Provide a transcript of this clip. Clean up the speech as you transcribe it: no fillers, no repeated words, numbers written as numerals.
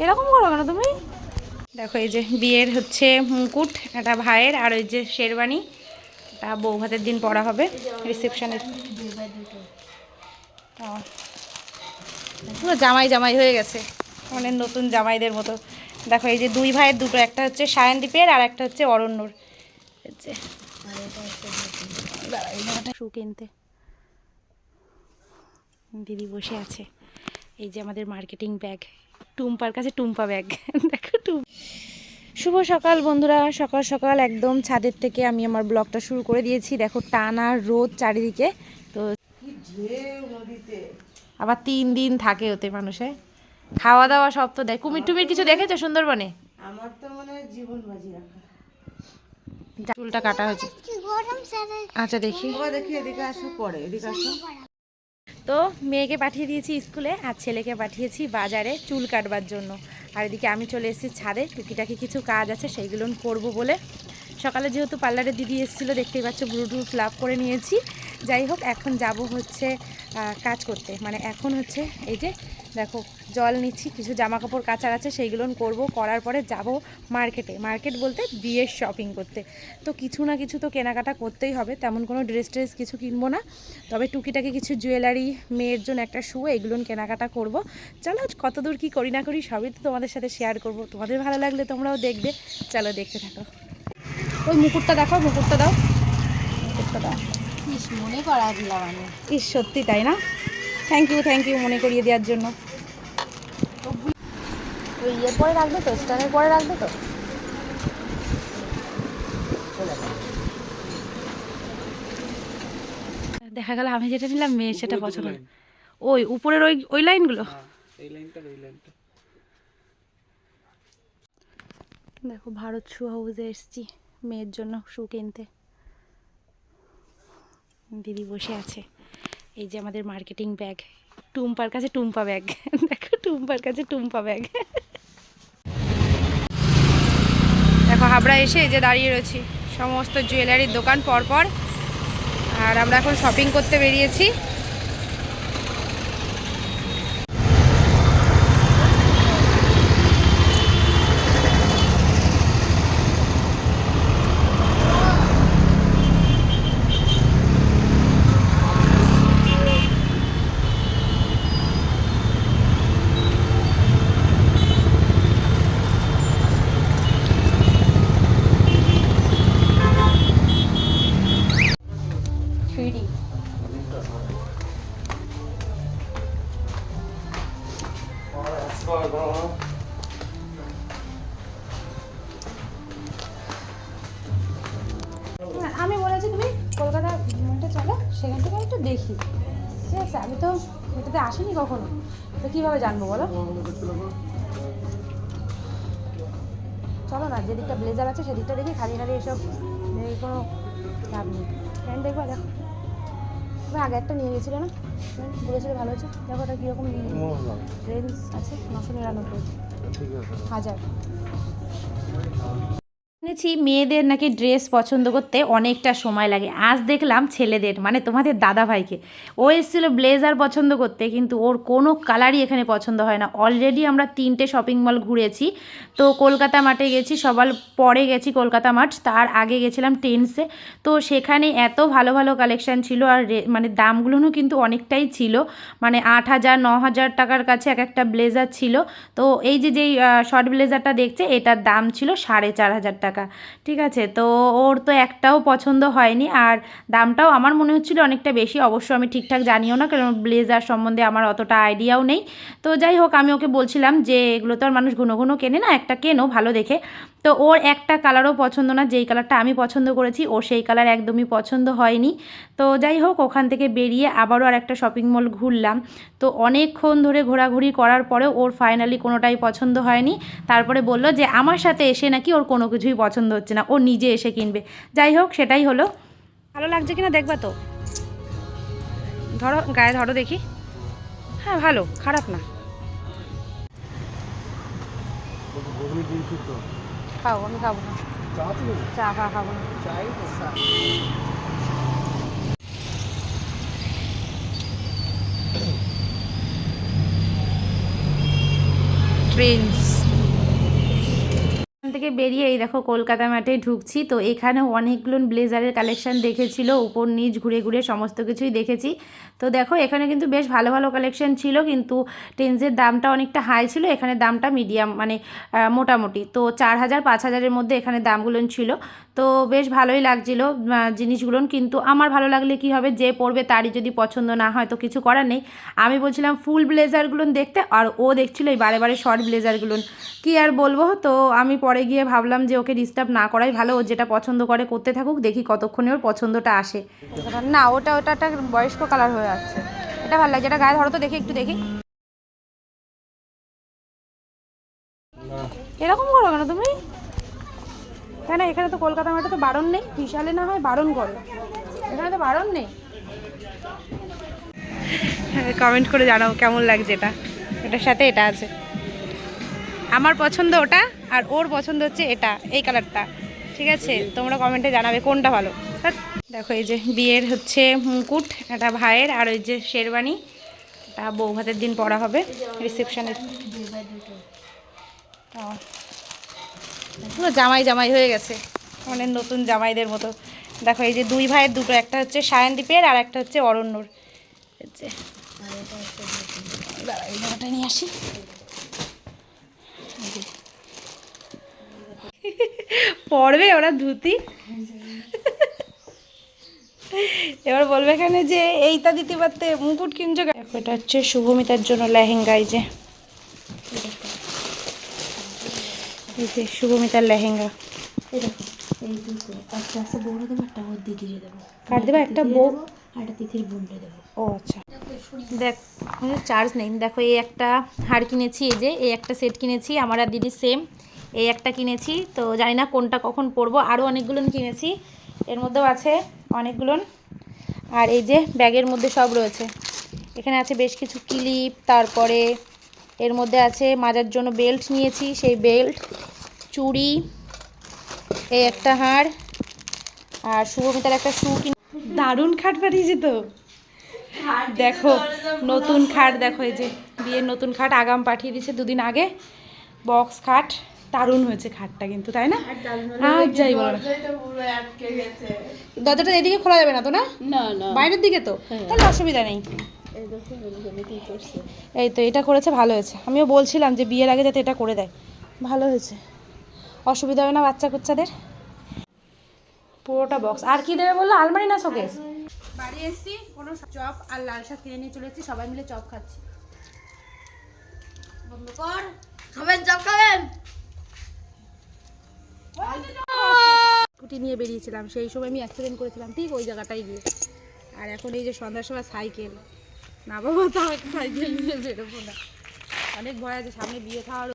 এরকম করো কেন তুমি? দেখো এই যে বিয়ের হচ্ছে মুকুট, এটা ভাইয়ের, আর ওই যে শেরবানি, তা বউ ভাতের দিন পরা হবে রিসেপশনের। পুরো জামাই জামাই হয়ে গেছে, মানে নতুন জামাইদের মতো। দেখো এই যে দুই ভাইয়ের দুটো, একটা হচ্ছে সায়নদীপের আর একটা হচ্ছে অরণ্যর। শু কিনতে দিদি বসে আছে। এই যে আমাদের মার্কেটিং ব্যাগ, টুম্পার কাছে টুম্পা ব্যাগ। দেখো শুভ সকাল বন্ধুরা, সকাল সকাল একদম ছাদের থেকে আমি আমার ব্লগটা শুরু করে দিয়েছি। দেখো টানা রোদ চারিদিকে, তো আবার 3 দিন থাকে ওতে মানুষে, খাওয়া দাওয়া সব তো দেয়। কুমির টুমির কিছু দেখেছো সুন্দরবনে? আমার তো মনে হয় জীবন বাজি রাখা। চুলটা কাটা হয়েছে, আচ্ছা দেখি। দেখি এদিকে আসো, পরে এদিকে আসো। তো মেয়েকে পাঠিয়ে দিয়েছি স্কুলে, আর ছেলেকে পাঠিয়েছি বাজারে চুল কাটবার জন্য। আর এদিকে আমি চলে এসেছি ছাদে, টুকিটাকি কিছু কাজ আছে সেইগুলো করব বলে। সকালে যেহেতু পার্লারে দিদি এসেছিলো, দেখতেই পাচ্ছ ব্লুটুথ লাভ করে নিয়েছি। যাই হোক, এখন যাব হচ্ছে কাজ করতে, মানে এখন হচ্ছে এই যে দেখো জল নিচ্ছি, কিছু জামা কাপড় কাচার আছে সেইগুলো করব, করার পরে যাব মার্কেটে। মার্কেট বলতে বিয়ের শপিং করতে। তো কিছু না কিছু তো কেনাকাটা করতেই হবে, তেমন কোনো ড্রেস ট্রেস কিছু কিনবো না, তবে টুকিটাকি কিছু জুয়েলারি, মেয়ের জন্য একটা শু, এগুলো কেনাকাটা করব। চলো কতদূর কী করি না করি সবই তো তোমাদের সাথে শেয়ার করব, তোমাদের ভালো লাগলে তোমরাও দেখবে। চলো দেখতে থাকো। ওই মুকুটটা দেখো, মুকুটটা দাও, মুকুটটা দাও। ইস, মনে করা দিলাম আমি। ইস সত্যি তাই না? থ্যাংক ইউ মনে করিয়ে দেওয়ার জন্য। ওই ইয়ের পরে রাখবে তো, স্ট্যান্ডের পরে রাখবে তো। দেখা গেল আমি যেটা নিলাম মেয়ে সেটা পছন্দ। ওই উপরের ওই ওই লাইনগুলো, দেখো ভারত শু হাউসে এসছি মেয়ের জন্য শু কিনতে। দিদি বসে আছে। এই যে আমাদের মার্কেটিং ব্যাগ, টুম্পার কাছে টুম্পা ব্যাগ। দেখো টুম্পার কাছে টুম্পা ব্যাগ। দেখো হাবড়া এসে এই যে দাঁড়িয়ে রয়েছি, সমস্ত জুয়েলারির দোকান পরপর, আর আমরা এখন শপিং করতে বেরিয়েছি। আমি বলেছি তুমি কলকাতা চলো, সেখান থেকে একটু দেখি, ঠিক আছে? আমি তো এটাতে আসিনি কখনো, তো কীভাবে জানবো বলো? চলো না, যেদিকটা ব্লেজার আছে সেদিকটা দেখি, খালি খালি এসব কোনো লাভ নেই। প্যান্ট দেখবো, দেখো তুমি আগে একটা নিয়ে গেছিলে না, বলেছিলে ভালো হচ্ছে। দেখো ওটা কীরকম রেঞ্জ আছে, 999, 1000। শুনেছি মেয়েদের নাকি ড্রেস পছন্দ করতে অনেকটা সময় লাগে, আজ দেখলাম ছেলেদের, মানে তোমাদের দাদা ভাইকে, ও এসেছিলো ব্লেজার পছন্দ করতে, কিন্তু ওর কোনো কালারই এখানে পছন্দ হয় না। অলরেডি আমরা 3টে শপিং মল ঘুরেছি, তো কলকাতা মাঠে গেছি, সবার পরে গেছি কলকাতা মাঠ, তার আগে গেছিলাম টেন্সে। তো সেখানে এত ভালো ভালো কালেকশান ছিল, আর মানে দামগুলোও কিন্তু অনেকটাই ছিল, মানে 8,000 9,000 টাকার কাছে এক একটা ব্লেজার ছিল। তো এই যে যেই শর্ট ব্লেজারটা দেখছে, এটার দাম ছিল 4,500 টাকা। ঠিক আছে, তো ওর তো একটাও পছন্দ হয়নি, আর দামটাও আমার মনে হচ্ছিল অনেকটা বেশি। অবশ্য আমি ঠিকঠাক জানিও না, কারণ ব্লেজার সম্বন্ধে আমার অতটা আইডিয়াও নেই। তো যাই হোক, আমি ওকে বলছিলাম যে এগুলো তো আর মানুষ ঘন ঘন কেনে না, একটা কেনো ভালো দেখে। তো ওর একটা কালারও পছন্দ না, যেই কালারটা আমি পছন্দ করেছি ওর সেই কালার একদমই পছন্দ হয়নি। তো যাই হোক, ওখান থেকে বেরিয়ে আবারও আর একটা শপিং মল ঘুরলাম। তো অনেকক্ষণ ধরে ঘোরাঘুরি করার পরেও ওর ফাইনালি কোনোটাই পছন্দ হয়নি। তারপরে বলল যে আমার সাথে এসে নাকি ওর কোনো কিছুই পছন্দ হচ্ছে না, ও নিজে এসে কিনবে। যাই হোক, সেটাই হলো। ভালো লাগছে কিনা দেখবা তো, ধরো গায়ে ধরো দেখি। হ্যাঁ ভালো, খারাপ না। খাও, আমি খাবো না, চা খাবো না। প্রিন্স। এখান থেকে বেরিয়ে এই দেখো কলকাতা মাঠে ঢুকছি। তো এখানেও অনেকগুলো ব্লেজারের কালেকশন দেখেছিল, উপর নিচ ঘুরে ঘুরে সমস্ত কিছুই দেখেছি। তো দেখো এখানে কিন্তু বেশ ভালো ভালো কালেকশন ছিল, কিন্তু টেন্সের দামটা অনেকটা হাই ছিল, এখানে দামটা মিডিয়াম মানে মোটামুটি। তো 4000 5000-এর মধ্যে এখানে দামগুলো ছিল। তো বেশ ভালোই লাগছিল জিনিসগুলো, কিন্তু আমার ভালো লাগলে কি হবে, যে পরবে তারই যদি পছন্দ না হয় তো কিছু করার নেই। আমি বলছিলাম ফুল ব্লেজারগুলো দেখতে, আর ও দেখছিল এই বারে বারে শর্ট ব্লেজারগুলো। কি আর বলবো, তো আমি পরে গিয়ে ভাবলাম যে ওকে ডিস্টার্ব না করাই ভালো, ও যেটা পছন্দ করে করতে থাকুক, দেখি কতক্ষণে ওর পছন্দটা আসে। না ওটা একটা বয়স্ক কালার হয়ে যাচ্ছে, এটা ভালো লাগছে, এটা গায়ে ধরো তো দেখি, একটু দেখি। এরকম করো কেন তুমি? কেন, এখানে তো কলকাতা মাঠে তো বারণ নেই, বিশালে না হয় বারণ করো, এখানে তো বারণ নেই। কমেন্ট করে জানাও কেমন লাগছে এটা, এটার সাথে এটা আছে। আমার পছন্দ ওটা, আর ওর পছন্দ হচ্ছে এটা, এই কালারটা। ঠিক আছে, তোমরা কমেন্টে জানাবে কোনটা ভালো। দেখো এই যে বিয়ের হচ্ছে মুকুট, এটা ভাইয়ের, আর ওই যে শেরবানি, এটা বউ ভাতের দিন পরা হবে রিসেপশনের। পুরো জামাই জামাই হয়ে গেছে, মানে নতুন জামাইদের মতো। দেখো এই যে দুই ভাইয়ের দুটো, একটা হচ্ছে সায়নদীপের আর একটা হচ্ছে অরণ্যর। এই জায়গাটা নিয়ে আসি। পড়বে ওরা ধুতি, এবার বলবে এখানে যে এইটা দিতে পারতে, মুকুট কিনছো। এটা হচ্ছে শুভমিতার জন্য লেহেঙ্গা, এই যে শুভমিতার লেহেঙ্গা। কাট দেবো একটা বউ, ও আচ্ছা। দেখ চার্জ নেই। দেখো এই একটা হার কিনেছি, এই যে এই একটা সেট কিনেছি, আমার আর দিদি সেম এই একটা কিনেছি। তো জানি না কোনটা কখন পরবো, আরও অনেকগুলো কিনেছি, এর মধ্যেও আছে অনেকগুলো। আর এই যে ব্যাগের মধ্যে সব রয়েছে, এখানে আছে বেশ কিছু ক্লিপ, তারপরে এর মধ্যে আছে মাজার জন্য বেল্ট নিয়েছি, সেই বেল্ট, চুড়ি, এই একটা হার, আর শুভমিতার একটা শু কিনে। দারুণ খাট পাঠিয়েছি তো, দেখো নতুন খাট, দেখো এই যে বিয়ের নতুন খাট আগাম পাঠিয়ে দিয়েছে দুদিন আগে, বক্স খাট, দারুণ হয়েছে খাটটা কিন্তু, তাই না? আর যাই বলো, দরজাটা এদিকে খোলা যাবে না তো? না, বাইরের দিকে তো, তাহলে অসুবিধা নেই। এই তো এটা করেছে, ভালো হয়েছে। আমিও বলছিলাম যে বিয়ের আগে যাতে এটা করে দেয়, ভালো হয়েছে, অসুবিধা হবে না বাচ্চা কুচ্চাদের। পুরোটা বক্স। আর কি দেবে বললো, আলমারি না শোকেস? বাড়ি এসেছি, কোনো চপ আর লাল শাক কিনে নিয়ে চলে এসেছি, সবাই মিলে চপ খাচ্ছি। বন্ধ কর, খাবেন চপ খাবেন। স্কুটি নিয়ে বেরিয়েছিলাম, সেই সময় আমি অ্যাক্সিডেন্ট করেছিলাম ঠিক ওই জায়গাটায় গিয়ে। আর এখন এই যে সন্ধ্যার সময় সাইকেল, না বাবা তাও সাইকেল নিয়ে বেরোবো না, অনেক ভয় আছে, সামনে বিয়ে খাওয়ার